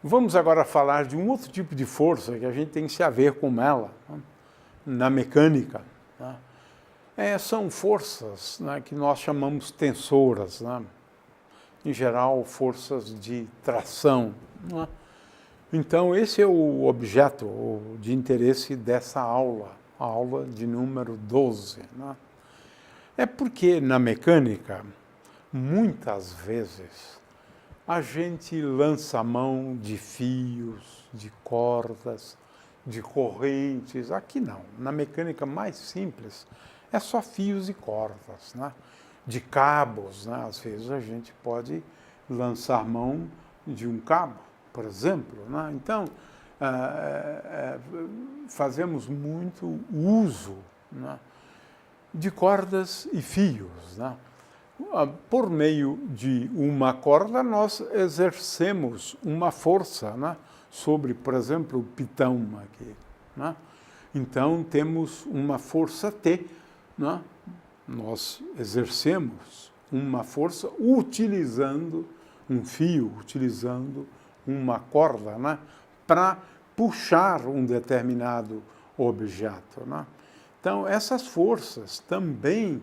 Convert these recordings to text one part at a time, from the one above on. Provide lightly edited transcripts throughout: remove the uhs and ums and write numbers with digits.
Vamos agora falar de um outro tipo de força que a gente tem que se haver com ela, né, na mecânica. Né? São forças, né, que nós chamamos tensoras, né? Em geral, forças de tração. Né? Então, esse é o objeto de interesse dessa aula, a aula de número 12. Né? É porque na mecânica, muitas vezes, a gente lança a mão de fios, de cordas, de correntes. Aqui não. Na mecânica mais simples, é só fios e cordas, né? De cabos, né? Às vezes a gente pode lançar mão de um cabo, por exemplo. Né? Então, fazemos muito uso, né, de cordas e fios. Né? Por meio de uma corda, nós exercemos uma força, né, sobre, por exemplo, o pitão aqui. Né? Então, temos uma força T. Né? Nós exercemos uma força utilizando um fio, utilizando uma corda, né, para puxar um determinado objeto. Né? Então, essas forças também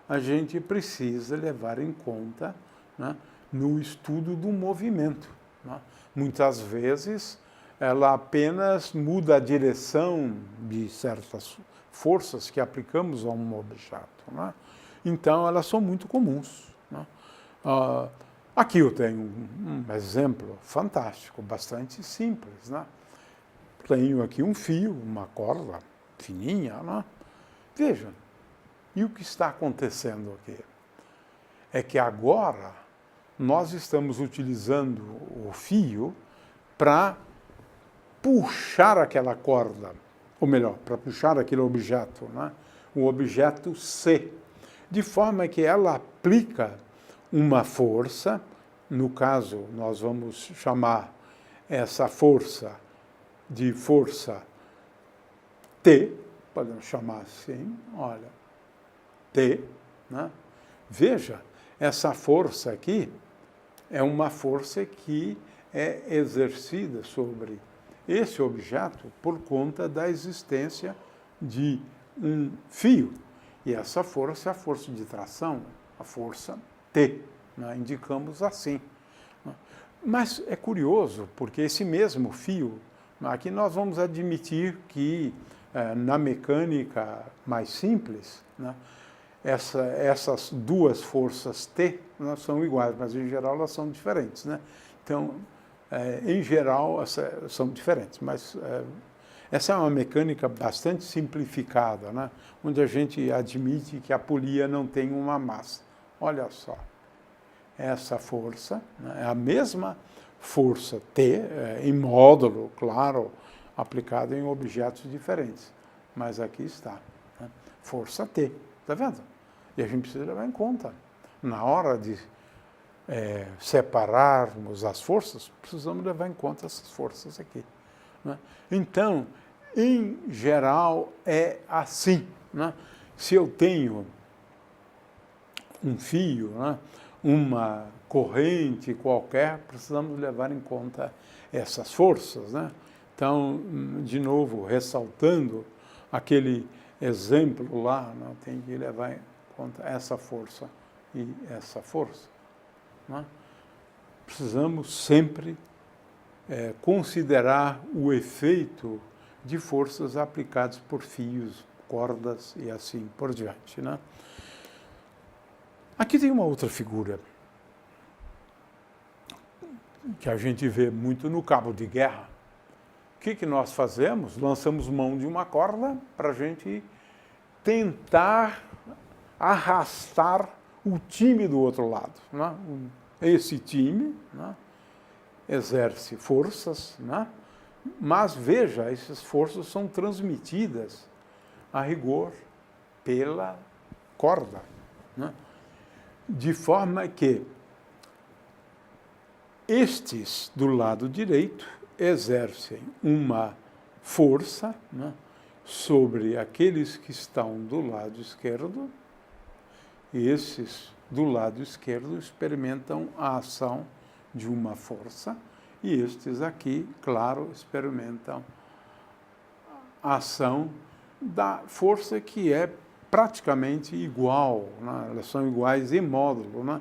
a gente precisa levar em conta, né, no estudo do movimento. Né? Muitas vezes, ela apenas muda a direção de certas forças que aplicamos a um objeto. Né? Então, elas são muito comuns. Né? Aqui eu tenho um exemplo fantástico, bastante simples. Né? Tenho aqui um fio, uma corda fininha. Né? Veja, e o que está acontecendo aqui? É que agora nós estamos utilizando o fio para puxar aquela corda, ou melhor, para puxar aquele objeto, né? O objeto C, de forma que ela aplica uma força, no caso nós vamos chamar essa força de força T, podemos chamar assim, olha, T, né? Veja, essa força aqui é uma força que é exercida sobre esse objeto por conta da existência de um fio. E essa força é a força de tração, a força T, né? Indicamos assim. Mas é curioso, porque esse mesmo fio, aqui nós vamos admitir que na mecânica mais simples, né, essas duas forças T, né, são iguais, mas em geral elas são diferentes. Né? Então, em geral, são diferentes, mas essa é uma mecânica bastante simplificada, né? Onde a gente admite que a polia não tem uma massa. Olha só, essa força, né, é a mesma força T, em módulo, claro, aplicada em objetos diferentes. Mas aqui está, né? Força T, está vendo? E a gente precisa levar em conta. Na hora de separarmos as forças, precisamos levar em conta essas forças aqui. Né? Então, em geral, é assim. Né? Se eu tenho um fio, né, uma corrente qualquer, precisamos levar em conta essas forças. Né? Então, de novo, ressaltando aquele exemplo lá, né, tem que levar em conta essa força e essa força. Né? Precisamos sempre considerar o efeito de forças aplicadas por fios, cordas e assim por diante. Né? Aqui tem uma outra figura que a gente vê muito no cabo de guerra. O que nós fazemos? Lançamos mão de uma corda para a gente tentar arrastar o time do outro lado. Né? Esse time, né, exerce forças, né? Mas veja, essas forças são transmitidas a rigor pela corda. Né? De forma que Estes, do lado direito, exercem uma força, né, sobre aqueles que estão do lado esquerdo, e esses do lado esquerdo experimentam a ação de uma força, e estes aqui, claro, experimentam a ação da força que é praticamente igual, né? Elas são iguais em módulo, né?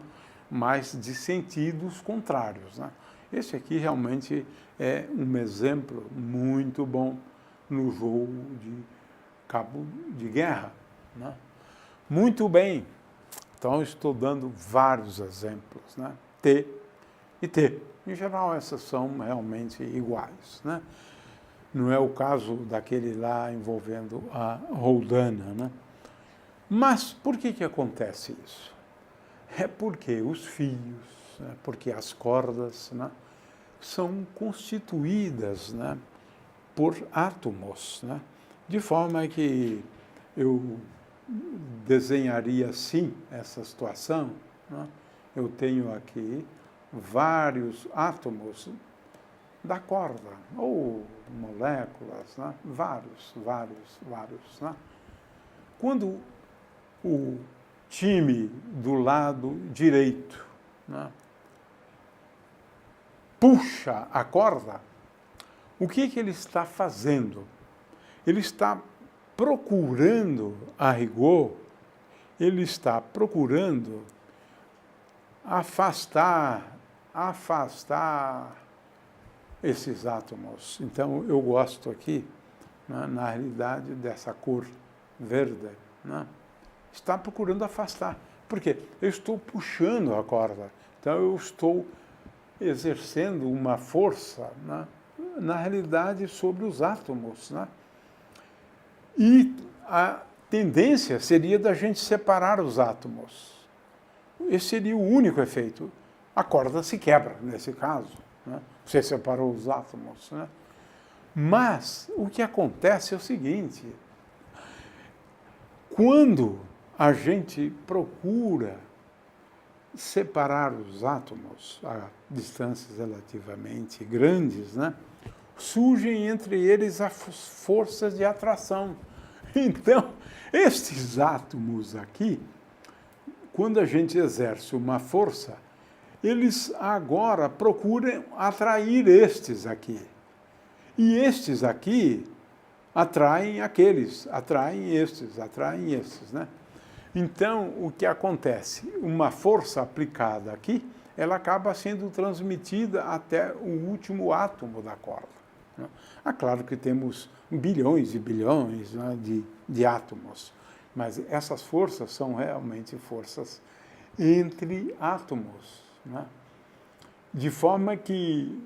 Mas de sentidos contrários, né? Esse aqui realmente é um exemplo muito bom no jogo de cabo de guerra, né? Muito bem, então estou dando vários exemplos, né? T e T. Em geral, essas são realmente iguais, né? Não é o caso daquele lá envolvendo a roldana, né? Mas por que acontece isso? É porque os fios, né, porque as cordas, né, são constituídas, né, por átomos, né, de forma que eu desenharia assim essa situação, né? Eu tenho aqui vários átomos da corda, ou moléculas, né? Vários. Né? Quando o time do lado direito, né, puxa a corda, o que ele está fazendo? Ele está procurando, a rigor, ele está procurando afastar esses átomos. Então, eu gosto aqui, né, na realidade, dessa cor verde, né? Está procurando afastar. Por quê? Eu estou puxando a corda. Então, eu estou exercendo uma força, né, na realidade, sobre os átomos, né? E a tendência seria da gente separar os átomos. Esse seria o único efeito. A corda se quebra, nesse caso, né? Você separou os átomos, né? Mas o que acontece é o seguinte: quando a gente procura separar os átomos a distâncias relativamente grandes, né, surgem entre eles as forças de atração. Então, estes átomos aqui, quando a gente exerce uma força, eles agora procuram atrair estes aqui. E estes aqui atraem aqueles, atraem estes, né? Então, o que acontece? Uma força aplicada aqui, ela acaba sendo transmitida até o último átomo da corda, né? Ah, claro que temos bilhões e bilhões, né, de átomos, mas essas forças são realmente forças entre átomos, né? De forma que,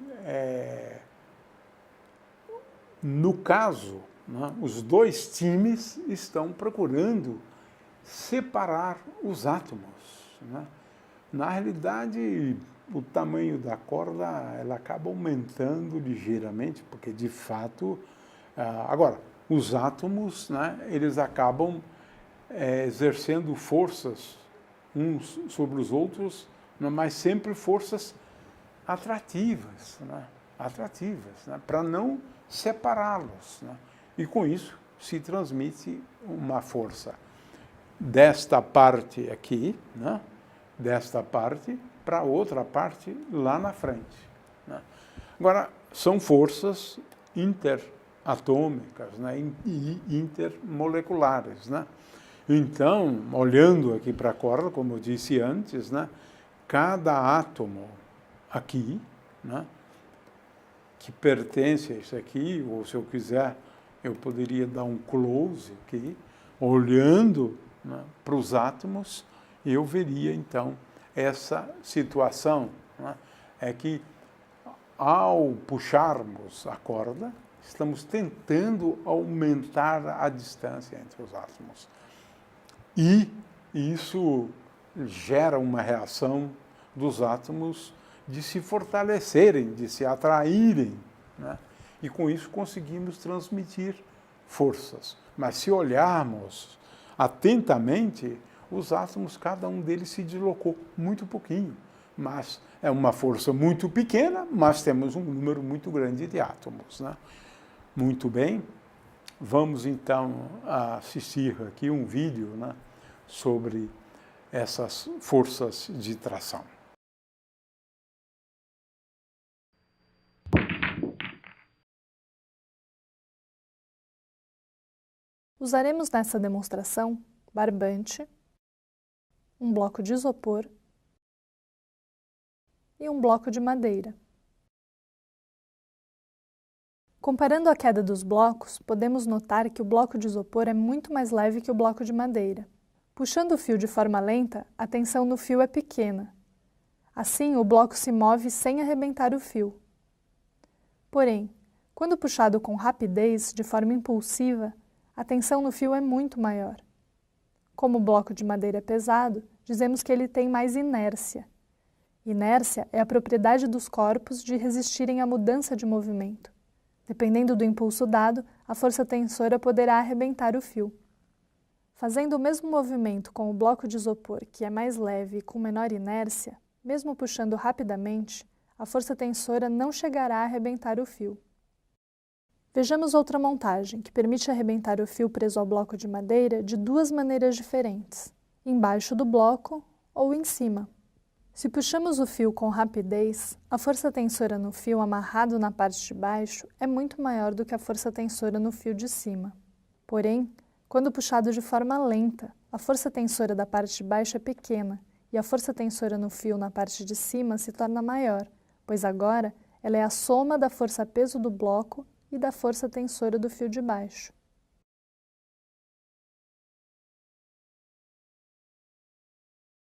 no caso, né, os dois times estão procurando separar os átomos, né? Na realidade, o tamanho da corda ela acaba aumentando ligeiramente, porque de fato, agora, os átomos, né, eles acabam exercendo forças uns sobre os outros, mas sempre forças atrativas, né? Para não separá-los, né? E com isso se transmite uma força desta parte aqui, né, desta parte para outra parte lá na frente, né? Agora, são forças interatômicas, né, e intermoleculares, né? Então, olhando aqui para a corda, como eu disse antes, né, cada átomo aqui, né, que pertence a isso aqui, ou se eu quiser, eu poderia dar um close aqui, olhando, né, para os átomos, eu veria, então, essa situação, né, é que, ao puxarmos a corda, estamos tentando aumentar a distância entre os átomos. E isso gera uma reação dos átomos de se fortalecerem, de se atraírem, né? E com isso conseguimos transmitir forças. Mas se olharmos atentamente, os átomos, cada um deles se deslocou muito pouquinho, mas é uma força muito pequena, mas temos um número muito grande de átomos, né? Muito bem, vamos então assistir aqui um vídeo, né, sobre essas forças de tração. Usaremos nessa demonstração barbante, um bloco de isopor e um bloco de madeira. Comparando a queda dos blocos, podemos notar que o bloco de isopor é muito mais leve que o bloco de madeira. Puxando o fio de forma lenta, a tensão no fio é pequena. Assim, o bloco se move sem arrebentar o fio. Porém, quando puxado com rapidez, de forma impulsiva, a tensão no fio é muito maior. Como o bloco de madeira é pesado, dizemos que ele tem mais inércia. Inércia é a propriedade dos corpos de resistirem à mudança de movimento. Dependendo do impulso dado, a força tensora poderá arrebentar o fio. Fazendo o mesmo movimento com o bloco de isopor, que é mais leve e com menor inércia, mesmo puxando rapidamente, a força tensora não chegará a arrebentar o fio. Vejamos outra montagem, que permite arrebentar o fio preso ao bloco de madeira de duas maneiras diferentes, embaixo do bloco ou em cima. Se puxamos o fio com rapidez, a força tensora no fio amarrado na parte de baixo é muito maior do que a força tensora no fio de cima. Porém, quando puxado de forma lenta, a força tensora da parte de baixo é pequena e a força tensora no fio na parte de cima se torna maior, pois agora ela é a soma da força-peso do bloco e da força tensora do fio de baixo.